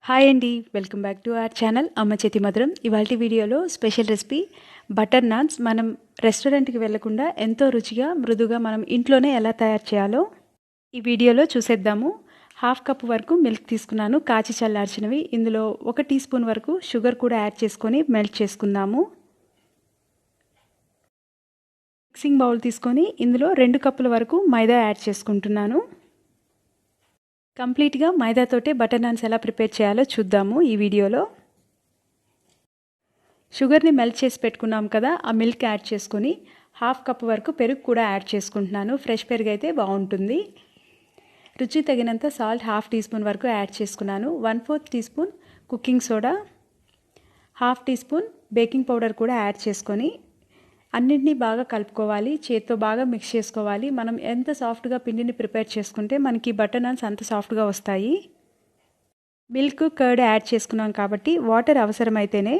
Hi అండి, welcome back to our channel అమ్మ చేతి మధురం. ఇవాల్టి వీడియోలో స్పెషల్ రెసిపీ బటర్ నాన్స్ మనం రెస్టారెంట్కి వెళ్లకుండా ఎంతో రుచిగా మృదుగా మనం ఇంట్లోనే ఎలా తయారు చేయాలో ఈ వీడియోలో చూసేద్దాము. 1/2 కప్ వరకు మిల్క్ తీసుకున్నాను, కాచి చల్లార్చినవి. ఇందులో 1 టీ స్పూన్ వరకు షుగర్ కూడా యాడ్ చేసుకొని మెల్ట్ చేసుకుందాము. మిక్సింగ్ బౌల్ తీసుకొని ఇందులో 2 కప్పుల వరకు మైదా యాడ్ చేసుకుంటున్నాను. కంప్లీట్గా మైదాతోటే బటర్ నాన్స్ ఎలా ప్రిపేర్ చేయాలో చూద్దాము ఈ వీడియోలో. షుగర్ని మెల్ట్ చేసి పెట్టుకున్నాం కదా, ఆ మిల్క్ యాడ్ చేసుకొని 1/2 కప్ వరకు పెరుగు కూడా యాడ్ చేసుకుంటున్నాను. ఫ్రెష్ పెరుగు అయితే బాగుంటుంది. రుచి తగినంత సాల్ట్ 1/2 టీ స్పూన్ వరకు యాడ్ చేసుకున్నాను. 1/4 teaspoon cooking soda, 1/2 teaspoon baking powder కూడా యాడ్ చేసుకొని అన్నింటినీ బాగా కలుపుకోవాలి. చేత్తో బాగా మిక్స్ చేసుకోవాలి. మనం ఎంత సాఫ్ట్గా పిండిని ప్రిపేర్ చేసుకుంటే మనకి బటర్ నాన్స్ అంత సాఫ్ట్గా వస్తాయి. మిల్క్ కర్డ్ యాడ్ చేసుకున్నాం కాబట్టి వాటర్ అవసరమైతేనే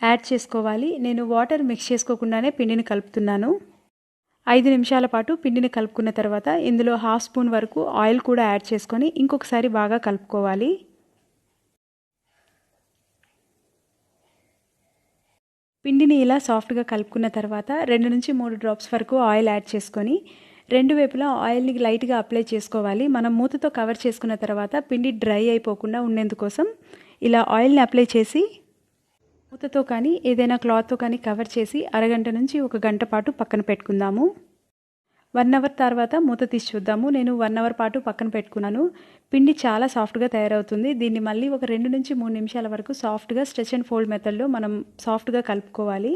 యాడ్ చేసుకోవాలి. నేను వాటర్ మిక్స్ చేసుకోకుండానే పిండిని కలుపుతున్నాను. 5 నిమిషాల పాటు పిండిని కలుపుకున్న తర్వాత ఇందులో 1/2 స్పూన్ వరకు ఆయిల్ కూడా యాడ్ చేసుకొని ఇంకొకసారి బాగా కలుపుకోవాలి. పిండిని ఇలా సాఫ్ట్గా కలుపుకున్న తర్వాత 2 నుంచి 3 డ్రాప్స్ వరకు ఆయిల్ యాడ్ చేసుకొని 2 వైపులా ఆయిల్ని లైట్గా అప్లై చేసుకోవాలి. మనం మూతతో కవర్ చేసుకున్న తర్వాత పిండి డ్రై అయిపోకుండా ఉండేందుకోసం ఇలా ఆయిల్ని అప్లై చేసి మూతతో కానీ ఏదైనా క్లాత్తో కానీ కవర్ చేసి అరగంట నుంచి 1 గంట పాటు పక్కన పెట్టుకుందాము. 1 అవర్ తర్వాత మూత తీసి చూద్దాము. నేను 1 అవర్ పాటు పక్కన పెట్టుకున్నాను. పిండి చాలా సాఫ్ట్గా తయారవుతుంది. దీన్ని మళ్ళీ ఒక 2 నుంచి 3 నిమిషాల వరకు సాఫ్ట్గా స్ట్రెచ్ అండ్ ఫోల్డ్ మెథడ్లో మనం సాఫ్ట్గా కలుపుకోవాలి.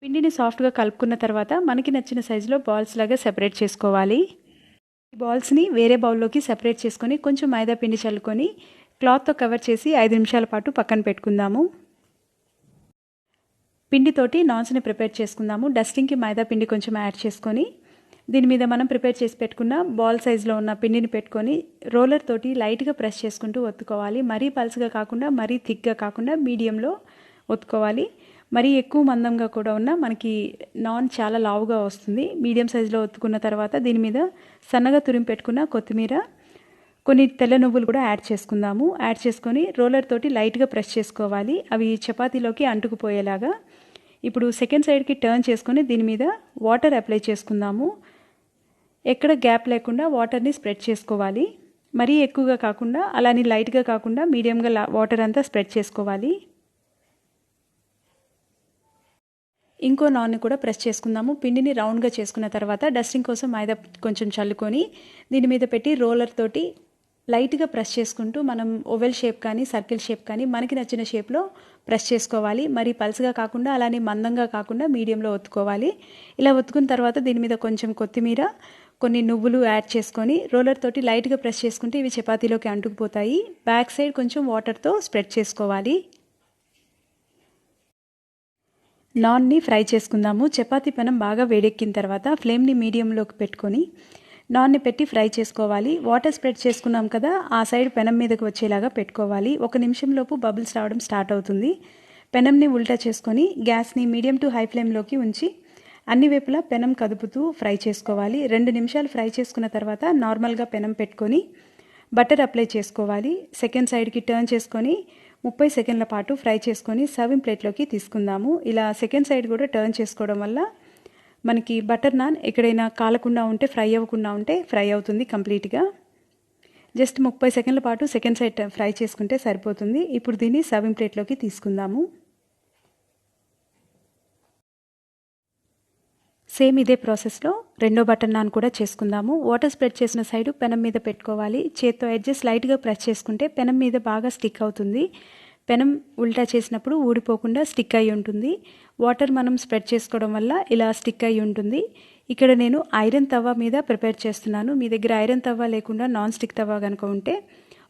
పిండిని సాఫ్ట్గా కలుపుకున్న తర్వాత మనకి నచ్చిన సైజులో బాల్స్ లాగా సెపరేట్ చేసుకోవాలి. ఈ బాల్స్ని వేరే బౌల్లోకి సెపరేట్ చేసుకొని కొంచెం మైదా పిండి చల్లుకొని క్లాత్తో కవర్ చేసి 5 నిమిషాల పాటు పక్కన పెట్టుకుందాము. పిండితోటి నాన్స్ని ప్రిపేర్ చేసుకుందాము. డస్టింగ్కి మైదా పిండి కొంచెం యాడ్ చేసుకొని దీని మీద మనం ప్రిపేర్ చేసి పెట్టుకున్న బాల్ సైజులో ఉన్న పిండిని పెట్టుకొని రోలర్ తోటి లైట్గా ప్రెస్ చేసుకుంటూ ఒత్తుకోవాలి. మరీ పల్స్గా కాకుండా మరీ థిక్గా కాకుండా మీడియంలో ఒత్తుకోవాలి. మరీ ఎక్కువ మందంగా కూడా ఉన్న మనకి నాన్ చాలా లావుగా వస్తుంది. మీడియం సైజులో ఒత్తుకున్న తర్వాత దీని మీద సన్నగా తురిమి పెట్టుకున్న కొత్తిమీర, కొన్ని తెల్ల నువ్వులు కూడా యాడ్ చేసుకుందాము. యాడ్ చేసుకొని రోలర్ తోటి లైట్గా ప్రెస్ చేసుకోవాలి. అవి చపాతీలోకి అంటుకుపోయేలాగా. ఇప్పుడు సెకండ్ సైడ్కి టర్న్ చేసుకొని దీని మీద వాటర్ అప్లై చేసుకుందాము. ఎక్కడ గ్యాప్ లేకుండా వాటర్ని స్ప్రెడ్ చేసుకోవాలి. మరీ ఎక్కువగా కాకుండా అలానే లైట్గా కాకుండా మీడియంగా వాటర్ అంతా స్ప్రెడ్ చేసుకోవాలి. ఇంకో నాన్ని కూడా ప్రెస్ చేసుకుందాము. పిండిని రౌండ్గా చేసుకున్న తర్వాత డస్టింగ్ కోసం మైదా కొంచెం చల్లుకొని దీని మీద పెట్టి రోలర్ తోటి లైట్గా ప్రెస్ చేసుకుంటూ మనం ఓవెల్ షేప్ కానీ సర్కిల్ షేప్ కానీ మనకి నచ్చిన షేప్లో ప్రెస్ చేసుకోవాలి. మరి పల్స్గా కాకుండా అలానే మందంగా కాకుండా మీడియంలో ఒత్తుకోవాలి. ఇలా ఒత్తుకున్న తర్వాత దీని మీద కొంచెం కొత్తిమీర, కొన్ని నువ్వులు యాడ్ చేసుకొని రోలర్ తోటి లైట్గా ప్రెస్ చేసుకుంటే ఇవి చపాతీలోకి అంటుకుపోతాయి. బ్యాక్ సైడ్ కొంచెం వాటర్తో స్ప్రెడ్ చేసుకోవాలి. నాన్ని ఫ్రై చేసుకుందాము. చపాతీ పెనం బాగా వేడెక్కిన తర్వాత ఫ్లేమ్ని మీడియంలోకి పెట్టుకొని నాన్ని పెట్టి ఫ్రై చేసుకోవాలి. వాటర్ స్ప్రెడ్ చేసుకున్నాం కదా, ఆ సైడ్ పెనం మీదకి వచ్చేలాగా పెట్టుకోవాలి. 1 నిమిషంలోపు బబుల్స్ రావడం స్టార్ట్ అవుతుంది. పెనంని ఉల్టా చేసుకొని గ్యాస్ని మీడియం టు హై ఫ్లేమ్లోకి ఉంచి అన్ని వైపులా పెనం కదుపుతూ ఫ్రై చేసుకోవాలి. 2 నిమిషాలు ఫ్రై చేసుకున్న తర్వాత నార్మల్గా పెనం పెట్టుకొని బటర్ అప్లై చేసుకోవాలి. సెకండ్ సైడ్కి టర్న్ చేసుకొని 30 సెకండ్ల పాటు ఫ్రై చేసుకొని సర్వింగ్ ప్లేట్లోకి తీసుకుందాము. ఇలా సెకండ్ సైడ్ కూడా టర్న్ చేసుకోవడం వల్ల మనకి బటర్ నాన్ ఎక్కడైనా కాలకుండా ఉంటే, ఫ్రై అవ్వకుండా ఉంటే ఫ్రై అవుతుంది కంప్లీట్గా. జస్ట్ 30 సెకండ్ల పాటు సెకండ్ సైడ్ ఫ్రై చేసుకుంటే సరిపోతుంది. ఇప్పుడు దీన్ని సర్వింగ్ ప్లేట్లోకి తీసుకుందాము. సేమ్ ఇదే ప్రాసెస్లో రెండో బటర్ నాన్ కూడా చేసుకుందాము. వాటర్ స్ప్రెడ్ చేసిన సైడు పెనం మీద పెట్టుకోవాలి. చేత్తో ఎడ్జెస్ లైట్గా ప్రెస్ చేసుకుంటే పెనం మీద బాగా స్టిక్ అవుతుంది. పెనం ఉల్టా చేసినప్పుడు ఊడిపోకుండా స్టిక్ అయి ఉంటుంది. వాటర్ మనం స్ప్రెడ్ చేసుకోవడం వల్ల ఇలా స్టిక్ అయి ఉంటుంది. ఇక్కడ నేను ఐరన్ తవా మీద ప్రిపేర్ చేస్తున్నాను. మీ దగ్గర ఐరన్ తవా లేకుండా నాన్ స్టిక్ తవా కనుక ఉంటే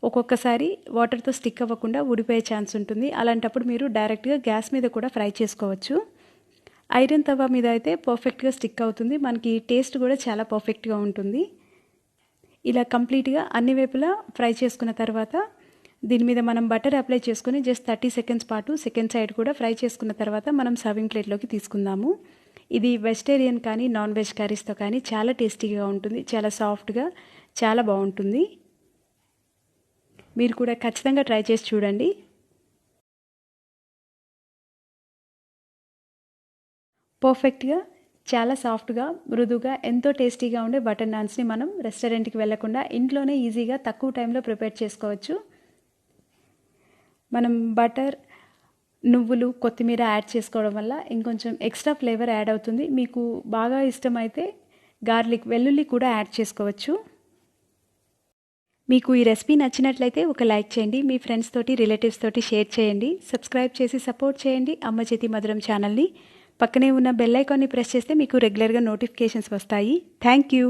ఒక్కొక్కసారి వాటర్తో స్టిక్ అవ్వకుండా ఊడిపోయే ఛాన్స్ ఉంటుంది. అలాంటప్పుడు మీరు డైరెక్ట్గా గ్యాస్ మీద కూడా ఫ్రై చేసుకోవచ్చు. ఐరన్ తవా మీద అయితే పర్ఫెక్ట్గా స్టిక్ అవుతుంది. మనకి టేస్ట్ కూడా చాలా పర్ఫెక్ట్గా ఉంటుంది. ఇలా కంప్లీట్గా అన్ని వైపులా ఫ్రై చేసుకున్న తర్వాత దీని మీద మనం బటర్ అప్లై చేసుకొని జస్ట్ 30 సెకండ్స్ పాటు సెకండ్ సైడ్ కూడా ఫ్రై చేసుకున్న తర్వాత మనం సర్వింగ్ ప్లేట్లోకి తీసుకుందాము. ఇది వెజిటేరియన్ కానీ నాన్ వెజ్ కర్రీస్తో కానీ చాలా టేస్టీగా ఉంటుంది, చాలా సాఫ్ట్గా, చాలా బాగుంటుంది. మీరు కూడా ఖచ్చితంగా ట్రై చేసి చూడండి. పర్ఫెక్ట్గా, చాలా సాఫ్ట్గా, మృదువుగా, ఎంతో టేస్టీగా ఉండే బటర్ నాన్స్ని మనం రెస్టారెంట్కి వెళ్లకుండా ఇంట్లోనే ఈజీగా తక్కువ టైంలో ప్రిపేర్ చేసుకోవచ్చు. మనం బటర్, నువ్వులు, కొత్తిమీర యాడ్ చేసుకోవడం వల్ల ఇంకొంచెం ఎక్స్ట్రా ఫ్లేవర్ యాడ్ అవుతుంది. మీకు బాగా ఇష్టమైతే గార్లిక్, వెల్లుల్లి కూడా యాడ్ చేసుకోవచ్చు. మీకు ఈ రెసిపీ నచ్చినట్లయితే ఒక లైక్ చేయండి, మీ ఫ్రెండ్స్ తోటి, రిలేటివ్స్ తోటి షేర్ చేయండి, సబ్స్క్రైబ్ చేసి సపోర్ట్ చేయండి అమ్మ చేతి మధురం ఛానల్ని. పక్కనే ఉన్న బెల్ ఐకాన్ని ప్రెస్ చేస్తే మీకు రెగ్యులర్గా నోటిఫికేషన్స్ వస్తాయి. Thank you.